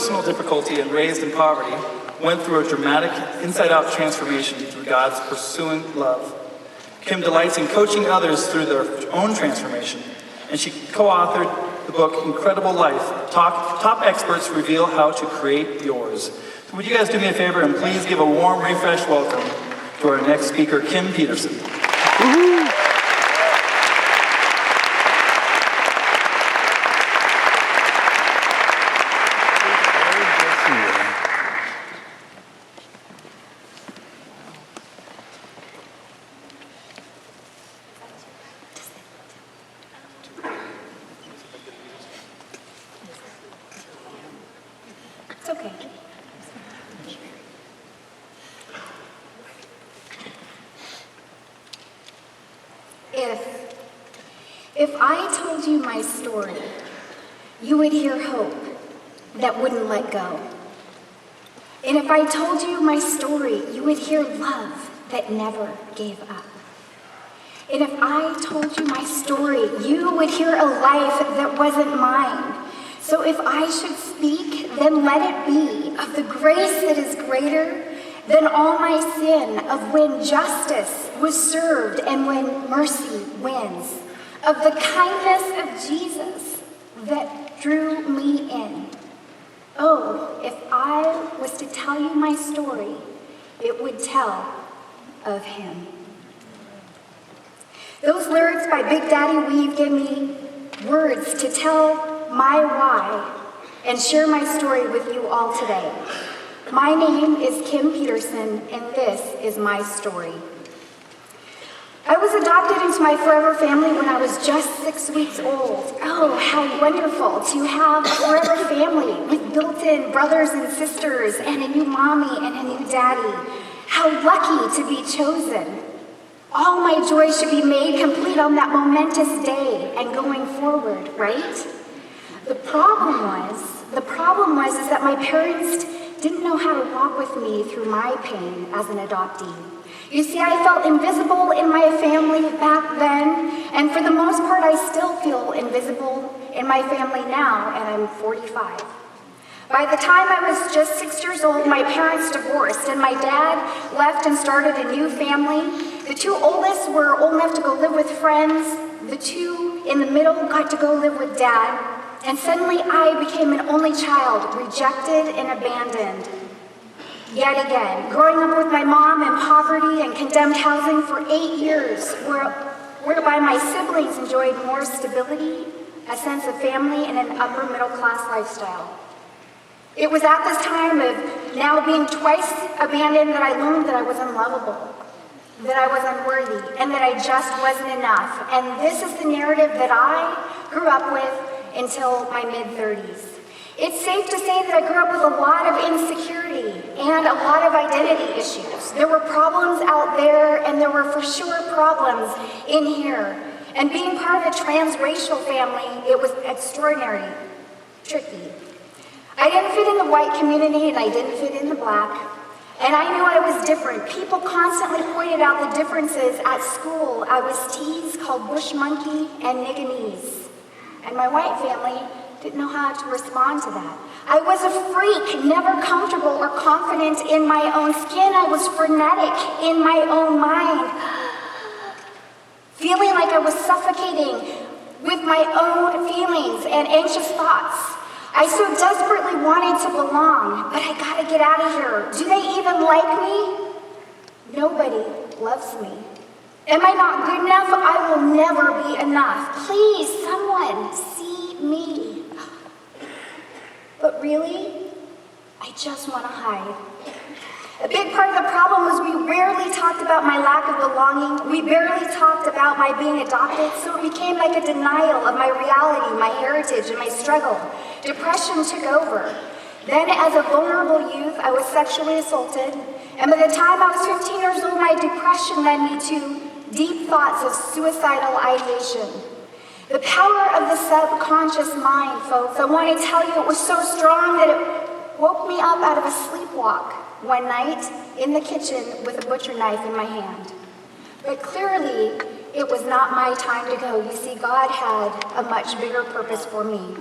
personal difficulty and raised in poverty, went through a dramatic inside-out transformation through God's pursuing love. Kim delights in coaching others through their own transformation, and she co-authored the book Incredible Life. Top experts reveal how to create yours. So would you guys do me a favor and please give a warm, refreshed welcome to our next speaker, Kim Peterson. Woo-hoo. It's okay. If I told you my story, you would hear hope that wouldn't let go. And if I told you my story, you would hear love that never gave up. And if I told you my story, you would hear a life that wasn't mine. So if I should speak, then let it be of the grace that is greater than all my sin, of when justice was served and when mercy wins, of the kindness of Jesus that drew me in. Oh, if I was to tell you my story, it would tell of him. Those lyrics by Big Daddy Weave give me words to tell my why and share my story with you all today. My name is Kim Peterson, and this is my story. I was adopted into my forever family when I was just 6 weeks old. Oh, how wonderful to have a forever family with built-in brothers and sisters and a new mommy and a new daddy. How lucky to be chosen. All my joy should be made complete on that momentous day and going forward, right? The problem was is that my parents didn't know how to walk with me through my pain as an adoptee. You see, I felt invisible in my family back then, and for the most part, I still feel invisible in my family now, and I'm 45. By the time I was just 6 years old, my parents divorced, and my dad left and started a new family. The two oldest were old enough to go live with friends. The two in the middle got to go live with dad. And suddenly I became an only child, rejected and abandoned. Yet again, growing up with my mom in poverty and condemned housing for 8 years, whereby my siblings enjoyed more stability, a sense of family, and an upper middle class lifestyle. It was at this time of now being twice abandoned that I learned that I was unlovable, that I was unworthy, and that I just wasn't enough. And this is the narrative that I grew up with until my mid-30s. It's safe to say that I grew up with a lot of insecurity and a lot of identity issues. There were problems out there, and there were for sure problems in here. And being part of a transracial family, it was extraordinary, tricky. I didn't fit in the white community, and I didn't fit in the black. And I knew I was different. People constantly pointed out the differences at school. I was teased, called bush monkey and nigganese. And my white family didn't know how to respond to that. I was a freak, never comfortable or confident in my own skin. I was frenetic in my own mind, feeling like I was suffocating with my own feelings and anxious thoughts. I so desperately wanted to belong, but I gotta get out of here. Do they even like me? Nobody loves me. Am I not good enough? I will never be enough. Please, someone, see me. But really, I just want to hide. A big part of the problem was we rarely talked about my lack of belonging. We barely talked about my being adopted, so it became like a denial of my reality, my heritage, and my struggle. Depression took over. Then, as a vulnerable youth, I was sexually assaulted, and by the time I was 15 years old, my depression led me to deep thoughts of suicidal ideation. The power of the subconscious mind, folks, I want to tell you, it was so strong that it woke me up out of a sleepwalk one night in the kitchen with a butcher knife in my hand. But clearly, it was not my time to go. You see, God had a much bigger purpose for me.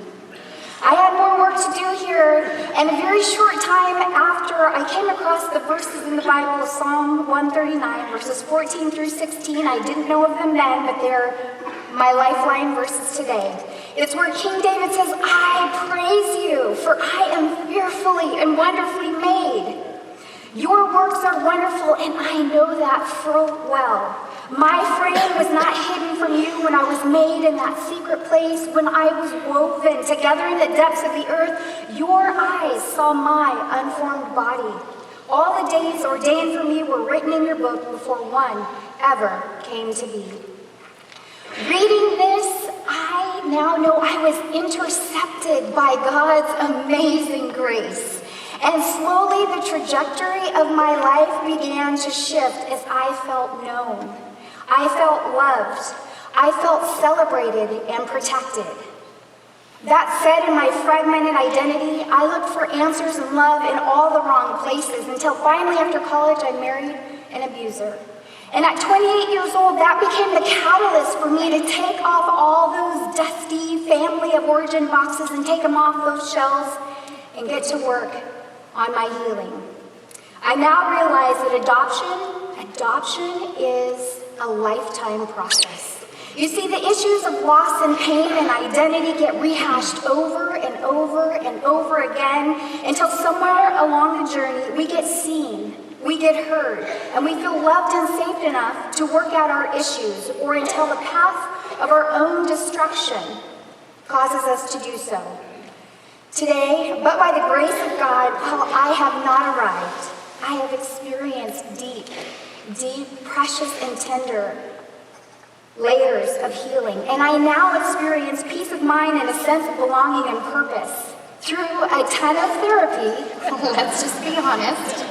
I had more work to do here, and a very short time after I came across the verses in the Bible of Psalm 139, verses 14 through 16. I didn't know of them then, but they're my lifeline verses today. It's where King David says, I praise you, for I am fearfully and wonderfully made. Your works are wonderful, and I know that full well. My frame was not hidden from you when I was made in that secret place, when I was woven together in the depths of the earth. Your eyes saw my unformed body. All the days ordained for me were written in your book before one ever came to be. Reading this, I now know I was intercepted by God's amazing grace. And slowly the trajectory of my life began to shift as I felt known. I felt loved. I felt celebrated and protected. That said, in my fragmented identity, I looked for answers and love in all the wrong places until finally after college I married an abuser. And at 28 years old, that became the catalyst for me to take off all those dusty family of origin boxes and take them off those shelves and get to work on my healing. I now realize that adoption is a lifetime process. You see, the issues of loss and pain and identity get rehashed over and over and over again until somewhere along the journey we get seen, we get heard, and we feel loved and safe enough to work out our issues, or until the path of our own destruction causes us to do so. Today, but by the grace of God, while I have not arrived, I have experienced deep, precious, and tender layers of healing. And I now experience peace of mind and a sense of belonging and purpose through a ton of therapy, let's just be honest,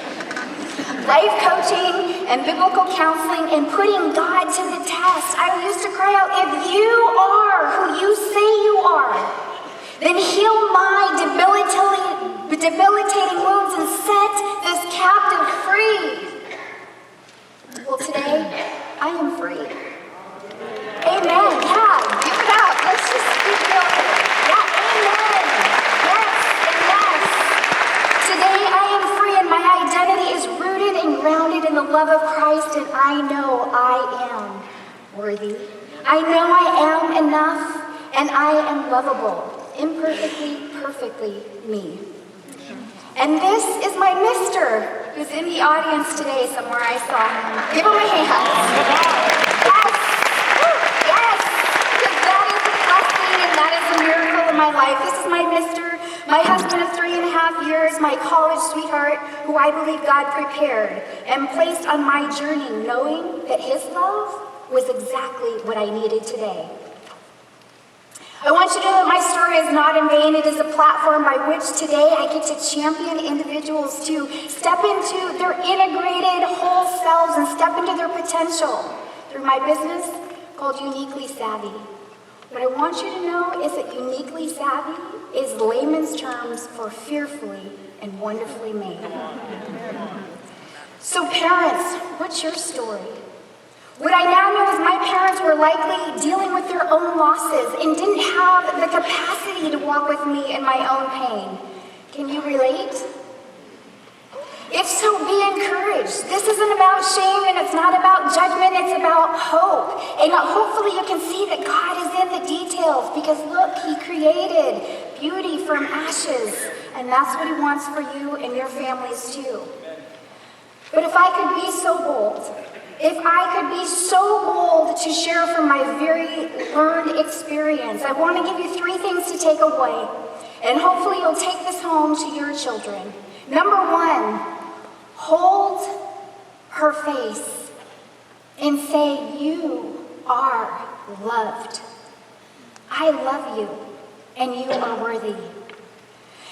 life coaching and biblical counseling, and putting God to the test. I used to cry out, if you are who you say you are, then heal my debilitating wounds and set this captive free. Well, today, I am free. Amen. Yeah, give it up. Let's just keep going. Yeah, amen. Yes, and yes. Today, I am free, and my identity is rooted and grounded in the love of Christ, and I know I am worthy. I know I am enough, and I am lovable. Imperfectly, perfectly me. And this is my mister, who's in the audience today somewhere. I saw him. Give him a hand. Yes! Yes! Because that is a blessing and that is a miracle in my life. This is my mister, my husband of 3.5 years, my college sweetheart, who I believe God prepared and placed on my journey, knowing that his love was exactly what I needed today. I want you to know that my story is not in vain. It is a platform by which today I get to champion individuals to step into their integrated whole selves and step into their potential through my business called Uniquely Savvy. What I want you to know is that Uniquely Savvy is layman's terms for fearfully and wonderfully made. So parents, what's your story? What I now know is my parents were likely dealing with their own losses and didn't have the capacity to walk with me in my own pain. Can you relate? If so, be encouraged. This isn't about shame and it's not about judgment, it's about hope. And hopefully you can see that God is in the details, because look, he created beauty from ashes, and that's what he wants for you and your families too. But if I could be so bold, if I could be so bold to share from my very learned experience, I want to give you 3 things to take away, and hopefully you'll take this home to your children. Number 1, hold her face and say, you are loved. I love you, and you are worthy.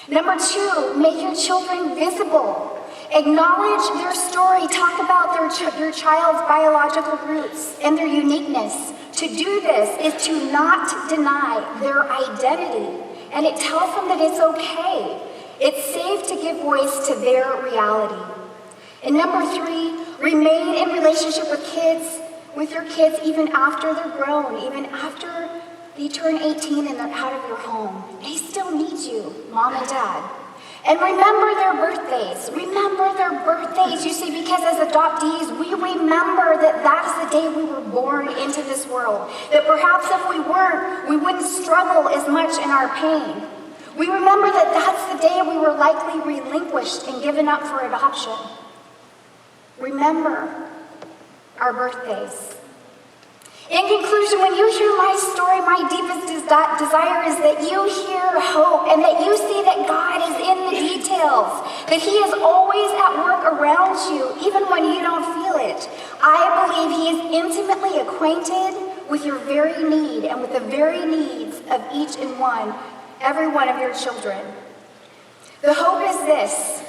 Number 2, make your children visible. Acknowledge their story. Talk about your child's biological roots and their uniqueness. To do this is to not deny their identity, and it tells them that it's okay. It's safe to give voice to their reality. And number 3, remain in relationship with your kids even after they're grown, even after They turn 18 and they're out of your home. They still need you, mom and dad. And remember their birthdays. Remember their birthdays. You see, because as adoptees, we remember that that's the day we were born into this world. That perhaps if we weren't, we wouldn't struggle as much in our pain. We remember that that's the day we were likely relinquished and given up for adoption. Remember our birthdays. In conclusion, when you hear my story, my deepest desire is that you hear hope and that you see that God is in the details, that He is always at work around you, even when you don't feel it. I believe He is intimately acquainted with your very need and with the very needs of each and every one of your children. The hope is this.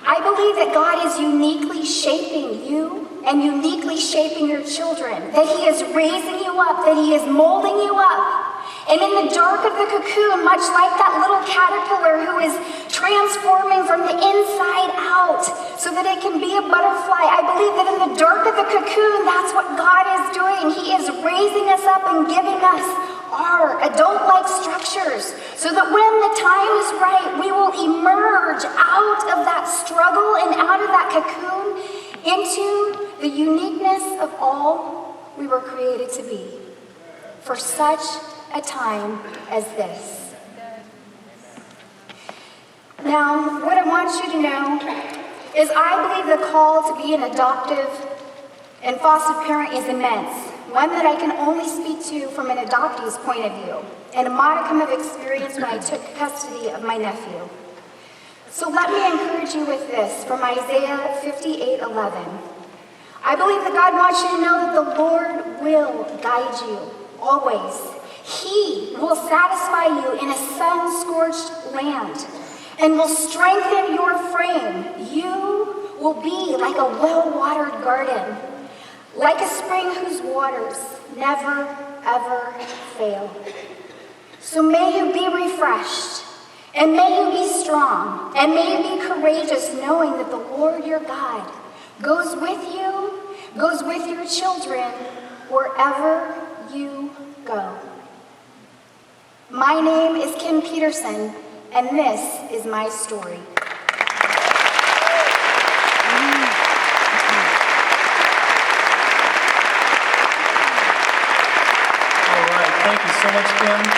I believe that God is uniquely shaping you and uniquely shaping your children, that He is raising you up, that He is molding you up. And in the dark of the cocoon, much like that little caterpillar who is transforming from the inside out so that it can be a butterfly, I believe that in the dark of the cocoon, that's what God is doing. He is raising us up and giving us our adult-like structures so that when the time is right, we will emerge out of that struggle and out of that cocoon into the uniqueness of all we were created to be for such a time as this. Now, what I want you to know is I believe the call to be an adoptive and foster parent is immense, one that I can only speak to from an adoptee's point of view, and a modicum of experience when I took custody of my nephew. So let me encourage you with this from Isaiah 58:11. I believe that God wants you to know that the Lord will guide you always. He will satisfy you in a sun-scorched land and will strengthen your frame. You will be like a well-watered garden, like a spring whose waters never, ever fail. So may you be refreshed, and may you be strong, and may you be courageous, knowing that the Lord your God goes with you, goes with your children, wherever you go. My name is Kim Peterson, and this is my story. All right, thank you so much, Kim.